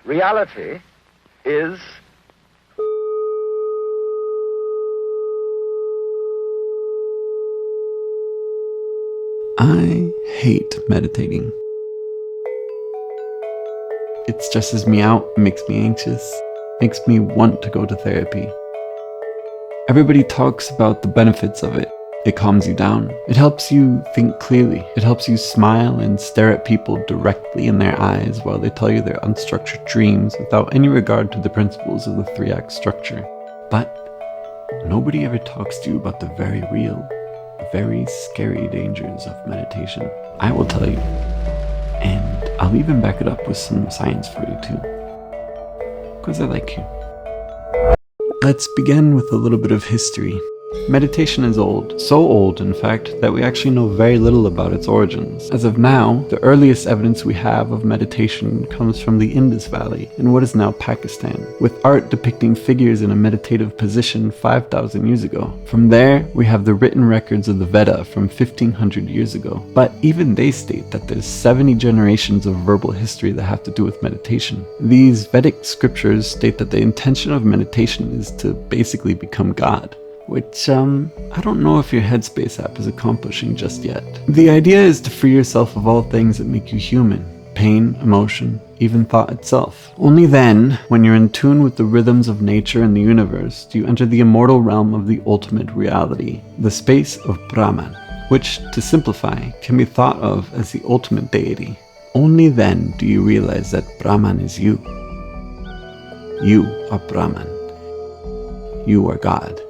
Reality is I hate meditating. It stresses me out, makes me anxious, makes me want to go to therapy. Everybody talks about the benefits of it. It calms you down. It helps you think clearly. It helps you smile and stare at people directly in their eyes while they tell you their unstructured dreams without any regard to the principles of the 3-act structure. But nobody ever talks to you about the very real, very scary dangers of meditation. I will tell you. And I'll even back it up with some science for you too. Because I like you. Let's begin with a little bit of history. Meditation is old, so old in fact that we actually know very little about its origins. As of now, the earliest evidence we have of meditation comes from the Indus Valley in what is now Pakistan, with art depicting figures in a meditative position 5,000 years ago. From there, we have the written records of the Veda from 1500 years ago. But even they state that there's 70 generations of verbal history that have to do with meditation. These Vedic scriptures state that the intention of meditation is to basically become God. Which, I don't know if your Headspace app is accomplishing just yet. The idea is to free yourself of all things that make you human. Pain, emotion, even thought itself. Only then, when you're in tune with the rhythms of nature and the universe, do you enter the immortal realm of the ultimate reality, the space of Brahman, which, to simplify, can be thought of as the ultimate deity. Only then do you realize that Brahman is you. You are Brahman. You are God.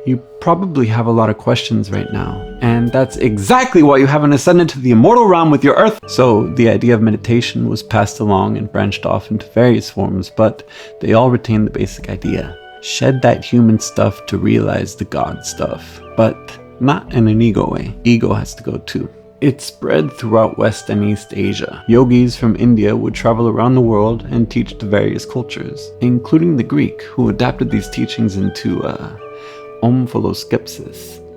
You probably have a lot of questions right now, and that's exactly why you haven't ascended to the immortal realm with your earth. So the idea of meditation was passed along and branched off into various forms, but they all retain the basic idea. Shed that human stuff to realize the God stuff, but not in an ego way. Ego has to go too. It spread throughout West and East Asia. Yogis from India would travel around the world and teach to various cultures, including the Greek, who adapted these teachings into omphalos,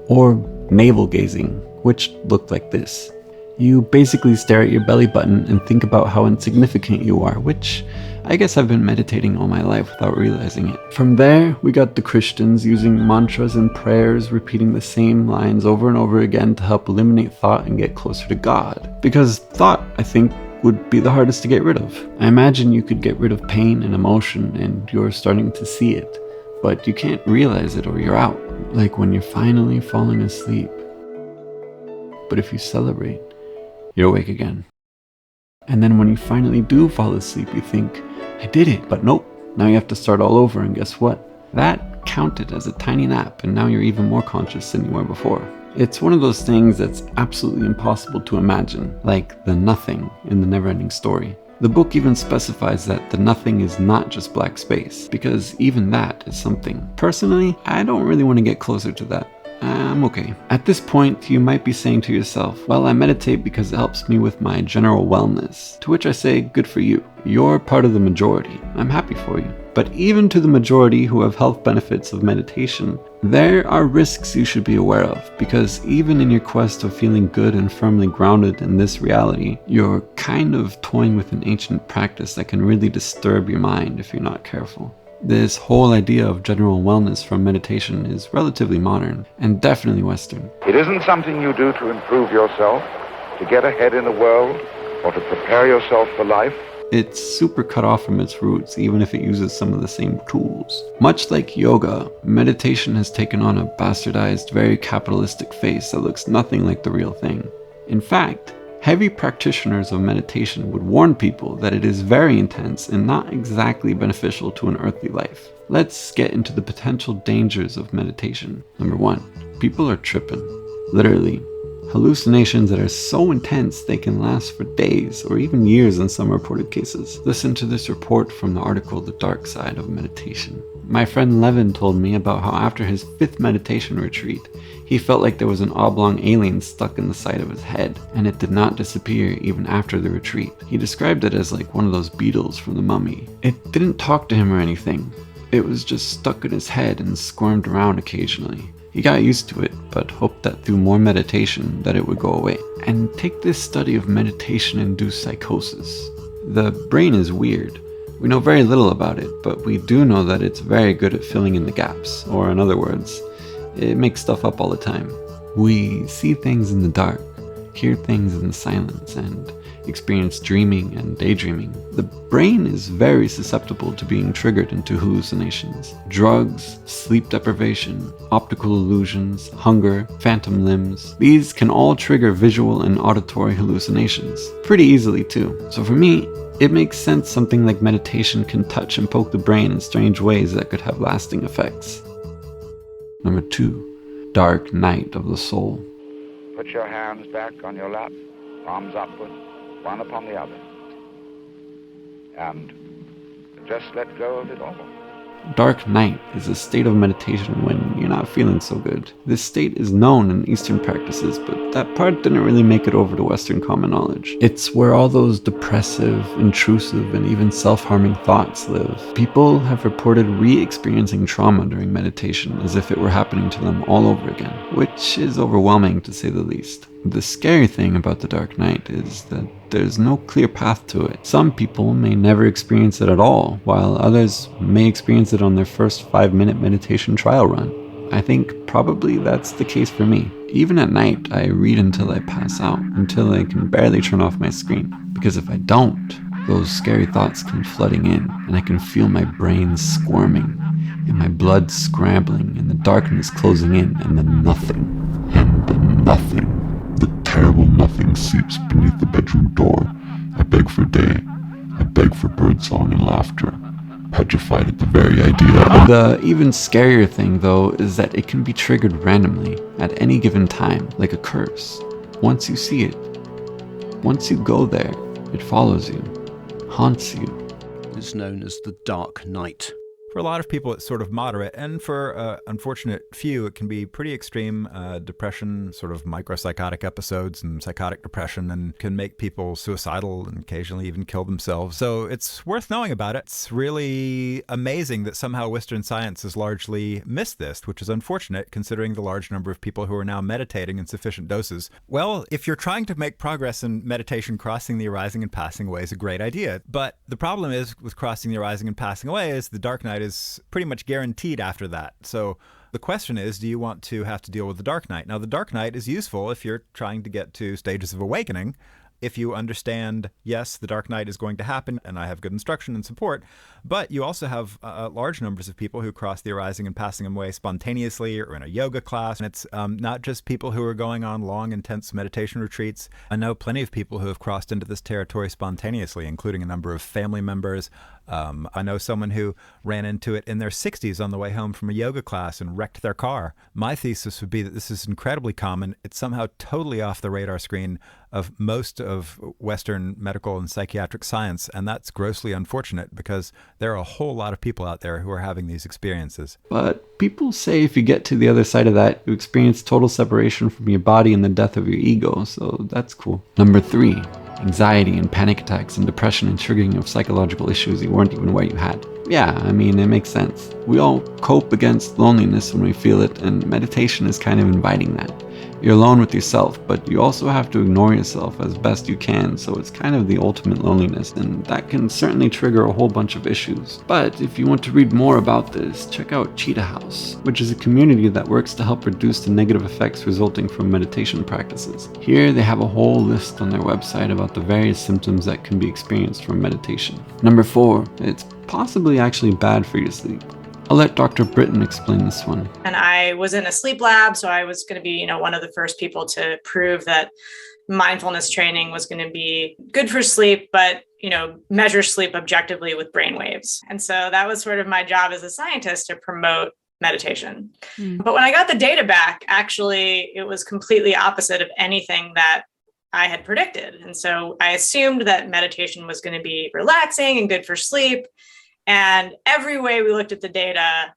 or navel gazing, which looked like this. You basically stare at your belly button and think about how insignificant you are, which I guess I've been meditating all my life without realizing it. From there, we got the Christians using mantras and prayers, repeating the same lines over and over again to help eliminate thought and get closer to God. Because thought, I think, would be the hardest to get rid of. I imagine you could get rid of pain and emotion and you're starting to see it. But you can't realize it or you're out, like when you're finally falling asleep. But if you celebrate, you're awake again. And then when you finally do fall asleep, you think, I did it, but nope, now you have to start all over, and guess what? That counted as a tiny nap, and now you're even more conscious than you were before. It's one of those things that's absolutely impossible to imagine, like the nothing in the Neverending Story. The book even specifies that the nothing is not just black space, because even that is something. Personally, I don't really want to get closer to that. I'm okay. At this point, you might be saying to yourself, well, I meditate because it helps me with my general wellness. To which I say, good for you. You're part of the majority. I'm happy for you. But even to the majority who have health benefits of meditation, there are risks you should be aware of, because even in your quest of feeling good and firmly grounded in this reality, you're kind of toying with an ancient practice that can really disturb your mind if you're not careful. This whole idea of general wellness from meditation is relatively modern, and definitely Western. it isn't something you do to improve yourself, to get ahead in the world, or to prepare yourself for life. It's super cut off from its roots, even if it uses some of the same tools. Much like yoga, meditation has taken on a bastardized, very capitalistic face that looks nothing like the real thing. In fact, heavy practitioners of meditation would warn people that it is very intense and not exactly beneficial to an earthly life. Let's get into the potential dangers of meditation. Number 1, people are tripping. Literally. Hallucinations that are so intense they can last for days or even years in some reported cases. Listen to this report from the article The Dark Side of Meditation. My friend Levin told me about how after his 5th meditation retreat, he felt like there was an oblong alien stuck in the side of his head, and it did not disappear even after the retreat. He described it as like one of those beetles from The Mummy. It didn't talk to him or anything. It was just stuck in his head and squirmed around occasionally. He got used to it, but hoped that through more meditation that it would go away. And take this study of meditation-induced psychosis. The brain is weird. We know very little about it, but we do know that it's very good at filling in the gaps, or in other words, it makes stuff up all the time. We see things in the dark, hear things in the silence, and experience dreaming and daydreaming. The brain is very susceptible to being triggered into hallucinations. Drugs, sleep deprivation, optical illusions, hunger, phantom limbs, these can all trigger visual and auditory hallucinations. Pretty easily too. So for me, it makes sense something like meditation can touch and poke the brain in strange ways that could have lasting effects. Number 2, dark night of the soul. Put your hands back on your lap, palms upward, one upon the other. And just let go of it all. Dark night is a state of meditation when you're not feeling so good. This state is known in Eastern practices, but that part didn't really make it over to Western common knowledge. It's where all those depressive, intrusive, and even self-harming thoughts live. People have reported re-experiencing trauma during meditation as if it were happening to them all over again, which is overwhelming to say the least. The scary thing about the dark night is that there's no clear path to it. Some people may never experience it at all, while others may experience it on their first 5-minute meditation trial run. I think probably that's the case for me. Even at night, I read until I pass out, until I can barely turn off my screen. Because if I don't, those scary thoughts come flooding in, and I can feel my brain squirming, and my blood scrambling, and the darkness closing in, and then nothing. And then nothing. The terrible nothing seeps beneath the bedroom door. I beg for day. I beg for birdsong and laughter. Petrified at the very idea. The even scarier thing, though, is that it can be triggered randomly at any given time, like a curse. Once you see it, once you go there, it follows you, haunts you. It's known as the Dark Night. For a lot of people, it's sort of moderate, and for unfortunate few, it can be pretty extreme depression, sort of micropsychotic episodes and psychotic depression, and can make people suicidal and occasionally even kill themselves. So it's worth knowing about it. It's really amazing that somehow Western science has largely missed this, which is unfortunate considering the large number of people who are now meditating in sufficient doses. Well, if you're trying to make progress in meditation, crossing the arising and passing away is a great idea. But the problem is with crossing the arising and passing away is the dark night is pretty much guaranteed after that. So the question is, do you want to have to deal with the dark night? Now, the dark night is useful if you're trying to get to stages of awakening. If you understand, yes, the dark night is going to happen, and I have good instruction and support, but you also have large numbers of people who cross the arising and passing away spontaneously or in a yoga class. And it's not just people who are going on long, intense meditation retreats. I know plenty of people who have crossed into this territory spontaneously, including a number of family members. I know someone who ran into it in their 60s on the way home from a yoga class and wrecked their car. My thesis would be that this is incredibly common. It's somehow totally off the radar screen of most of Western medical and psychiatric science, and that's grossly unfortunate because there are a whole lot of people out there who are having these experiences. But people say if you get to the other side of that, you experience total separation from your body and the death of your ego, so that's cool. Number 3. Anxiety and panic attacks and depression and triggering of psychological issues you weren't even aware you had. Yeah, I mean, it makes sense. We all cope against loneliness when we feel it, and meditation is kind of inviting that. You're alone with yourself, but you also have to ignore yourself as best you can, so it's kind of the ultimate loneliness, and that can certainly trigger a whole bunch of issues. But if you want to read more about this, check out Cheetah House, which is a community that works to help reduce the negative effects resulting from meditation practices. Here they have a whole list on their website about the various symptoms that can be experienced from meditation. Number 4, it's possibly actually bad for your sleep. I'll let Dr. Britton explain this one. And I was in a sleep lab, so I was going to be, one of the first people to prove that mindfulness training was going to be good for sleep, but, measure sleep objectively with brain waves. And so that was sort of my job as a scientist to promote meditation. But when I got the data back, actually, it was completely opposite of anything that I had predicted. And so I assumed that meditation was going to be relaxing and good for sleep. And every way we looked at the data,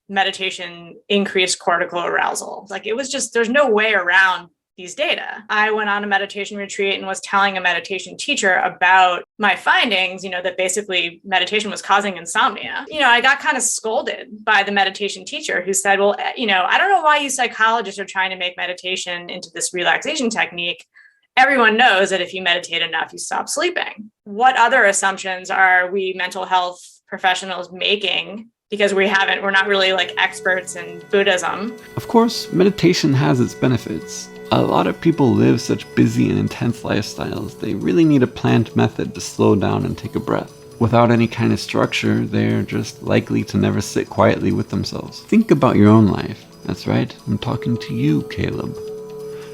meditation increased cortical arousal. It was just, there's no way around these data. I went on a meditation retreat and was telling a meditation teacher about my findings, that basically meditation was causing insomnia. I got kind of scolded by the meditation teacher who said, well, I don't know why you psychologists are trying to make meditation into this relaxation technique. everyone knows that if you meditate enough, you stop sleeping. What other assumptions are we mental health professionals making? Because we're not really like experts in Buddhism. Of course, meditation has its benefits. A lot of people live such busy and intense lifestyles, they really need a planned method to slow down and take a breath. Without any kind of structure, they're just likely to never sit quietly with themselves. Think about your own life. That's right, I'm talking to you, Caleb.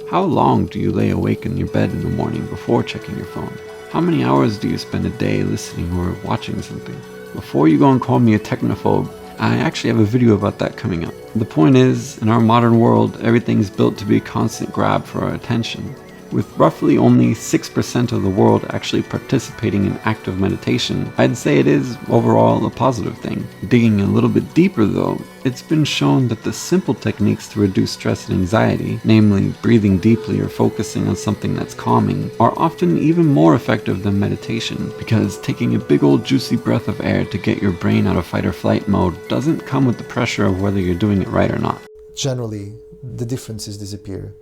How long do you lay awake in your bed in the morning before checking your phone? How many hours do you spend a day listening or watching something? Before you go and call me a technophobe, I actually have a video about that coming up. The point is, in our modern world, everything's built to be a constant grab for our attention. With roughly only 6% of the world actually participating in active meditation, I'd say it is overall a positive thing. Digging a little bit deeper though, it's been shown that the simple techniques to reduce stress and anxiety, namely breathing deeply or focusing on something that's calming, are often even more effective than meditation, because taking a big old juicy breath of air to get your brain out of fight or flight mode doesn't come with the pressure of whether you're doing it right or not. Generally, the differences disappear.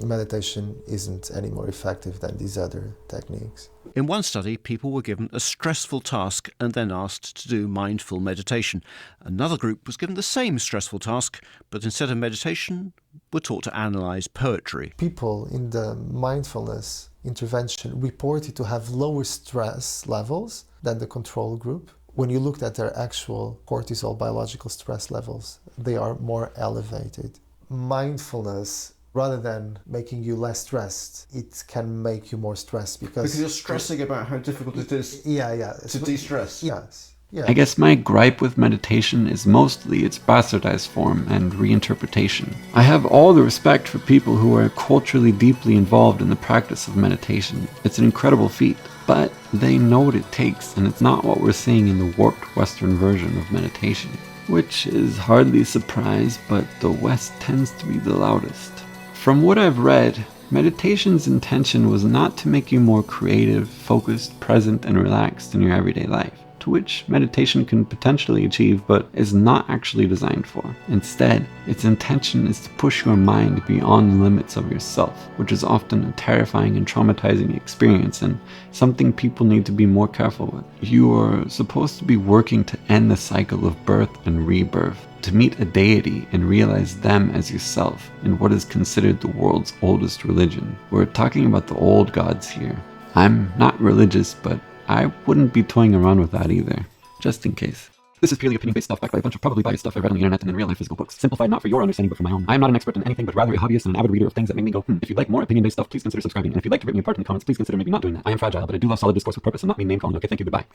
Meditation isn't any more effective than these other techniques. In one study, people were given a stressful task and then asked to do mindful meditation. Another group was given the same stressful task, but instead of meditation, were taught to analyse poetry. People in the mindfulness intervention reported to have lower stress levels than the control group. When you looked at their actual cortisol biological stress levels, they are more elevated. Mindfulness, rather than making you less stressed, it can make you more stressed because you're stressing about how difficult it is to de-stress. Yes. I guess my gripe with meditation is mostly its bastardized form and reinterpretation. I have all the respect for people who are culturally deeply involved in the practice of meditation. It's an incredible feat, but they know what it takes, and it's not what we're seeing in the warped Western version of meditation. Which is hardly a surprise, but the West tends to be the loudest. From what I've read, meditation's intention was not to make you more creative, focused, present, and relaxed in your everyday life, to which meditation can potentially achieve but is not actually designed for. Instead, its intention is to push your mind beyond the limits of yourself, which is often a terrifying and traumatizing experience and something people need to be more careful with. You are supposed to be working to end the cycle of birth and rebirth, to meet a deity and realize them as yourself in what is considered the world's oldest religion. We're talking about the old gods here. I'm not religious, but I wouldn't be toying around with that either, just in case. This is purely opinion-based stuff backed by a bunch of probably biased stuff I read on the internet and in real-life physical books. Simplified not for your understanding but for my own. I am not an expert in anything but rather a hobbyist and an avid reader of things that make me go, If you'd like more opinion-based stuff, please consider subscribing. And if you'd like to rip me apart in the comments, please consider maybe not doing that. I am fragile, but I do love solid discourse with purpose and not mean name calling. Okay, thank you, goodbye.